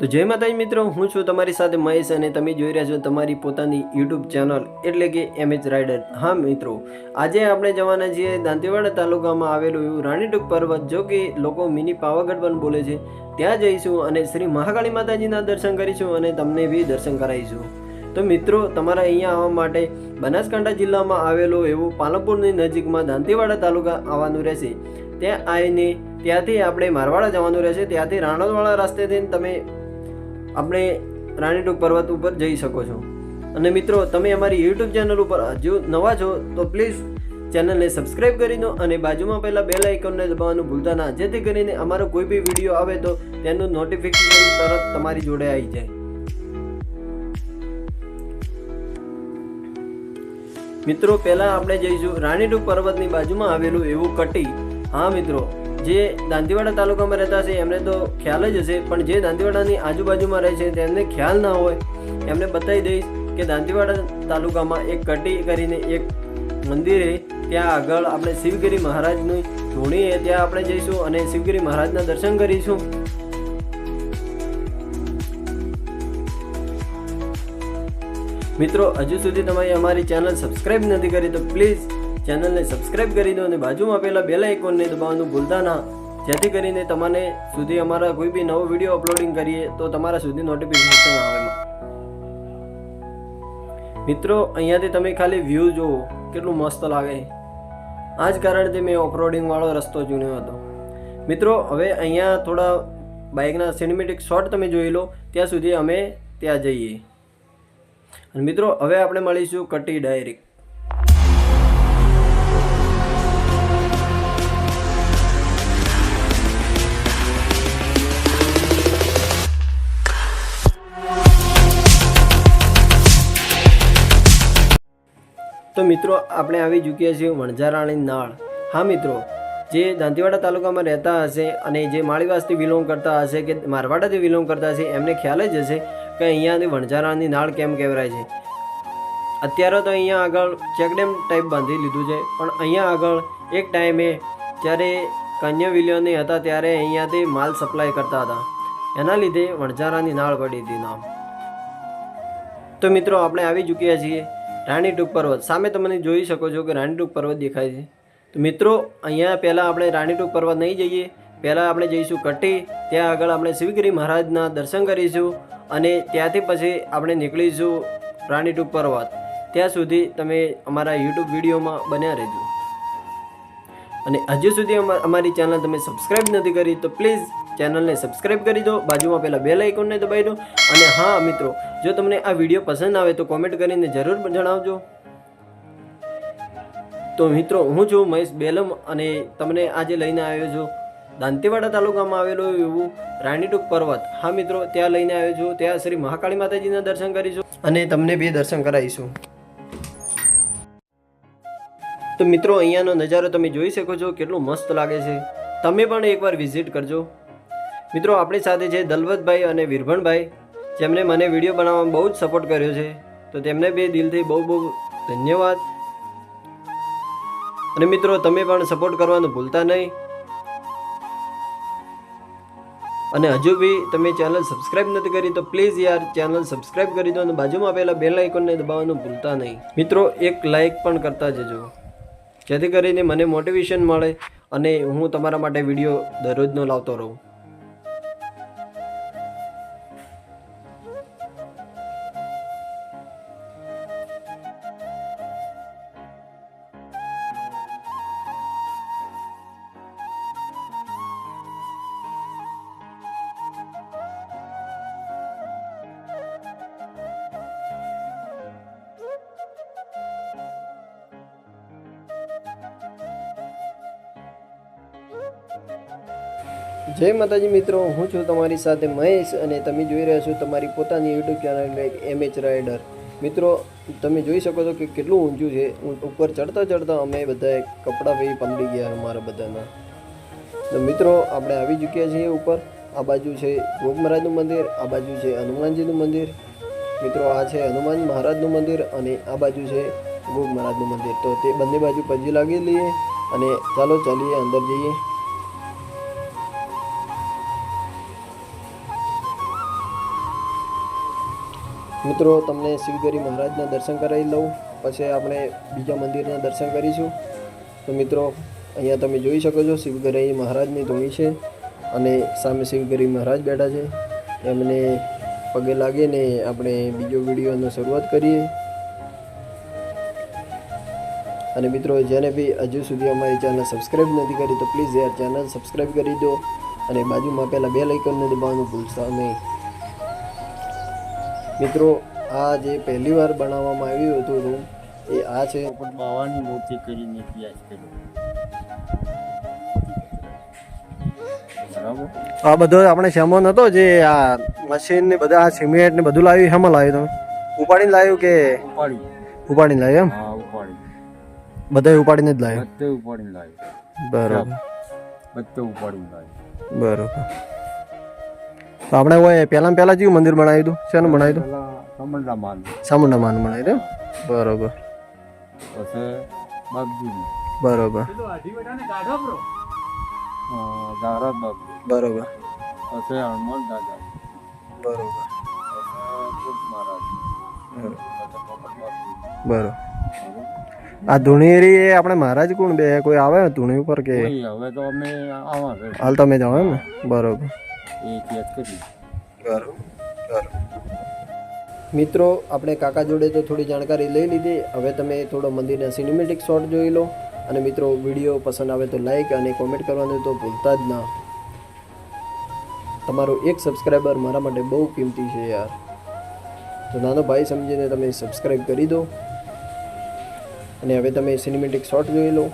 તો જય માતાજી મિત્રો, હું છું તમારી સાથે મહેશ અને તમે જોઈ રહ્યા છો તમારી પોતાની યુટ્યુબ ચેનલ એટલે કે એમએચ રાઇડર. હા મિત્રો, આજે આપણે જવાના છીએ દાંતીવાડા તાલુકામાં આવેલું એવું રાણીટૂક પર્વત, જો કે લોકો મિની પાવાગઢ પણ બોલે છે. ત્યાં જઈશું અને શ્રી મહાકાળી માતાજીના દર્શન કરીશું અને તમને બી દર્શન કરાવીશું. તો મિત્રો, તમારા અહીંયા આવવા માટે બનાસકાંઠા જિલ્લામાં આવેલું એવું પાલનપુરની નજીકમાં દાંતીવાડા તાલુકા આવવાનું રહેશે. ત્યાં આવીને ત્યાંથી આપણે મારવાડા જવાનું રહેશે. ત્યાંથી રાણોદવાડા રસ્તેથી તમે આપણે રાણીટૂક પર્વત ઉપર જઈ શકો છો. અને મિત્રો, તમે અમારી યુટ્યુબ ચેનલ ઉપર હજુ નવા છો તો પ્લીઝ ચેનલને સબસ્ક્રાઈબ કરી દો અને બાજુમાં પહેલાં બેલ આઇકોનને દબાવવાનું ભૂલતા ના, જેથી કરીને અમારો કોઈ બી વિડીયો આવે તો તેનું નોટિફિકેશન તરત તમારી જોડે આવી જાય. મિત્રો, પહેલાં આપણે જઈશું રાણીટૂક પર્વતની બાજુમાં આવેલું એવું કટી. હા મિત્રો, જે દાંતીવાડા તાલુકામાં રહેતા છે એમને તો ખ્યાલ જ હશે, પણ જે દાંતીવાડાની આજુબાજુમાં રહે છે તેમને ખ્યાલ ના હોય એમને બતાવી દઈશ કે દાંતીવાડા તાલુકામાં એક કટી કરીને એક મંદિર છે. ત્યાં આગળ આપણે શિવગિરી મહારાજની ધૂણી છે, ત્યાં આપણે જઈશું અને શિવગિરી મહારાજના દર્શન કરીશું. મિત્રો, હજુ સુધી તમે અમારી ચેનલ સબસ્ક્રાઈબ નથી કરી તો પ્લીઝ ચેનલને સબસ્ક્રાઈબ કરી દો અને બાજુમાં પહેલાં બેલ આઇકોનને દબાવવાનું ભૂલતા ના, જેથી કરીને તમને સુધી અમારા કોઈ બી નવો વિડીયો અપલોડિંગ કરીએ તો તમારા સુધી નોટિફિકેશન આવે. મિત્રો, અહીંયાથી તમે ખાલી વ્યૂ જુઓ કેટલું મસ્ત લાગે. આ જ કારણથી મેં ઓફરોડિંગ વાળો રસ્તો ચૂન્યો હતો. મિત્રો, હવે અહીંયા થોડા બાઇકના સિનેમેટિક શોટ તમે જોઈ લો, ત્યાં સુધી અમે ત્યાં જઈએ. અને મિત્રો, હવે આપણે મળીશું કટી ડાયરેક્ટ. તો મિત્રો, આપણે આવી ચૂક્યા છીએ વણઝારાની નાળ. હા મિત્રો, જે દાંતીવાડા તાલુકામાં રહેતા હશે અને જે માળીવાસથી બિલોંગ કરતા હશે કે મારવાડાથી બિલોંગ કરતા હશે એમને ખ્યાલ જ હશે કે અહીંયાથી વણઝારાની નાળ કેમ કહેવાય છે. અત્યારે તો અહીંયા આગળ ચેકડેમ ટાઈપ બાંધી લીધું છે, પણ અહીંયા આગળ એક ટાઈમે જ્યારે કન્યા વિલિયોની હતા ત્યારે અહીંયાથી માલ સપ્લાય કરતા હતા, એના લીધે વણઝારાની નાળ પડી હતી નામ. તો મિત્રો, આપણે આવી ચૂક્યા છીએ રાણીટૂક પર્વત. સામે તમે જોઈ શકો છો કે રાણીટૂક પર્વત દેખાય છે. તો મિત્રો, અહીંયા પહેલાં આપણે રાણીટૂક પર્વત નહીં જઈએ, પહેલાં આપણે જઈશું કટી. ત્યાં આગળ આપણે શિવગિરી મહારાજના દર્શન કરીશું અને ત્યાંથી પછી આપણે નીકળીશું રાણીટૂક પર્વત. ત્યાં સુધી તમે અમારા યુટ્યુબ વિડીયોમાં બન્યા રહેજો. અને હજુ સુધી અમારી ચેનલ તમે સબસ્ક્રાઈબ નથી કરી તો પ્લીઝ ચેનલને સબસ્ક્રાઈબ કરી દો, બાજુમાં પહેલાં બેલ આઇકોનને દબાવી દો. અને હા મિત્રો, જો તમને આ વિડીયો પસંદ આવે તો કોમેન્ટ કરીને જરૂર જણાવજો. તો મિત્રો, હું છું મહેશ બેલમ અને તમને આજે લઈને આવ્યો છું દાંતીવાડા તાલુકામાં આવેલું એવું રાણીટૂક પર્વત. હા મિત્રો, ત્યાં લઈને આવ્યો છું. ત્યાં શ્રી મહાકાળી માતાજીના દર્શન કરીશું અને તમને બી દર્શન કરાવીશું. તો મિત્રો, અહીંયાનો નજારો તમે જોઈ શકો છો કેટલું મસ્ત લાગે છે. તમે પણ એકવાર વિઝિટ કરજો. મિત્રો, આપણી સાથે છે દલવતભાઈ અને વીરભણભાઈ, જેમણે મને વિડીયો બનાવવામાં બહુ જ સપોર્ટ કર્યો છે. તો તેમને બી દિલથી બહુ બહુ ધન્યવાદ. અને મિત્રો, તમે પણ સપોર્ટ કરવાનું ભૂલતા નહીં. અને હજુ બી તમે ચેનલ સબસ્ક્રાઈબ નથી કરી તો પ્લીઝ યાર ચેનલ સબસ્ક્રાઈબ કરી દો અને બાજુમાં પહેલાં બેલ આઇકોનને દબાવવાનું ભૂલતા નહીં. મિત્રો, એક લાઇક પણ કરતા જજો, જેથી કરીને મને મોટિવેશન મળે અને હું તમારા માટે વિડીયો દરરોજનો લાવતો રહું. જય માતાજી મિત્રો, હું છું તમારી સાથે મહેશ અને તમે જોઈ રહ્યા છો તમારી પોતાની યુટ્યુબ ચેનલ એમએચ રાઇડર. મિત્રો, તમે જોઈ શકો છો કે કેટલું ઊંચું છે. ઉપર ચડતા ચડતા અમે બધા કપડાં ભાઈ પમડી ગયા અમારા બધાના. તો મિત્રો, આપણે આવી ચૂક્યા છીએ ઉપર. આ બાજુ છે ગોપ મહારાજનું મંદિર, આ બાજુ છે હનુમાનજીનું મંદિર. મિત્રો, આ છે હનુમાન મહારાજનું મંદિર અને આ બાજુ છે ગોપ મહારાજનું મંદિર. તો તે બંને બાજુ પજી લાગી લઈએ અને ચાલો ચાલીએ અંદર જઈએ. મિત્રો તમને શિવગિરી મહારાજના દર્શન કરાવી લઉં, પછી આપણે બીજા મંદિરના દર્શન કરીશું. તો મિત્રો અહીંયા તમે જોઈ શકો છો શિવગિરી મહારાજની ધૂણી છે અને સામે શિવગિરી મહારાજ બેઠા છે. એમને પગે લાગીને આપણે બીજો વિડીયોનો શરૂઆત કરીએ. અને મિત્રો જેને બી હજુ સુધી અમારી ચેનલ સબસ્ક્રાઈબ નથી કરી તો પ્લીઝ યાર ચેનલ સબસ્ક્રાઈબ કરી દો અને બાજુમાં પહેલાં બેલ આઇકનને દબાવવાનું ભૂલતા નહીં. મિત્રો આ જે પહેલી વાર બનાવવામાં આવ્યું હતું રૂમ એ આ છે. બાવાની મૂર્તિ કરીને ઇતિહાસ કર્યો. બરાબર. આ બધો આપણે સામાન હતો જે આ મશીન ને બધા સિમેન્ટ ને બધું લાવ્યું, શેમાં લાવ્યું તમે? ઉપાડીને લાવ્યું કે ઉપાડીને લાવ્યું? એમ હા, ઉપાડી. બધા ઉપાડીને જ લાવ્યું? બધે ઉપાડીને લાવ્યું. બરોબર, બધે ઉપાડીને લાવ્યું. બરોબર. તો આપણે હોય પહેલા જેવું મંદિર બનાવ્યું હતું? શેનું બનાવ્યું હતું? ચામુંડા માનું બનાવ્યું હતું. બરોબર. પછી બાપજીનું. બરોબર. ઝારા બાપુ. બરોબર. પછી હનુમાન દાદા. બરોબર. મહારાજ. બરોબર. આ ધૂણેરી એ આપણે મહારાજ કોણ બે કોઈ આવે ને ધૂણી ઉપર કે? હવે તો અમે આવા છે. હાલ તમે જાઓ એમ ને? બરોબર. એ ઇતિહાસ કરી. બરોબર. મિત્રો આપણે કાકા જોડે તો થોડી જાણકારી લઈ લીધી. હવે તમે થોડો મંદિરના સિનેમેટિક શોટ જોઈ લો. અને મિત્રો વિડીયો પસંદ આવે તો લાઈક અને કોમેન્ટ કરવાનું તો ભૂલતા જ ના. તમારો એક સબસ્ક્રાઈબર મારા માટે બહુ કિંમતી છે યાર. તો નાનો ભાઈ સમજીને તમે સબસ્ક્રાઈબ કરી દો. અને હવે તમે સિનેમેટિક શોટ જોઈ લો.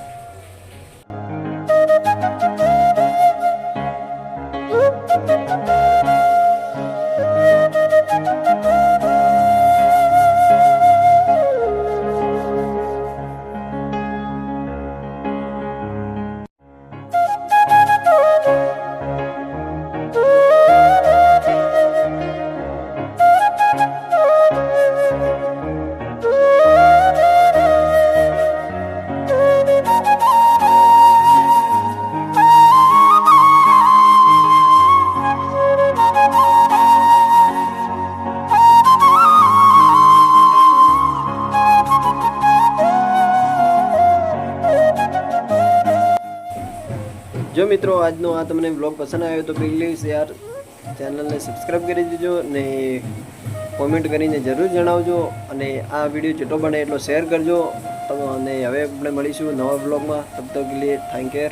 જો મિત્રો આજનો આ તમને બ્લોગ પસંદ આવ્યો તો પ્લીઝ યાર ચેનલને સબસ્ક્રાઈબ કરી દેજો ને કોમેન્ટ કરીને જરૂર જણાવજો. અને આ વિડીયો જેટલો બને એટલો શેર કરજો. અને હવે આપણે મળીશું નવા બ્લોગમાં. તબ તક કે લીએ થેન્ક યુ.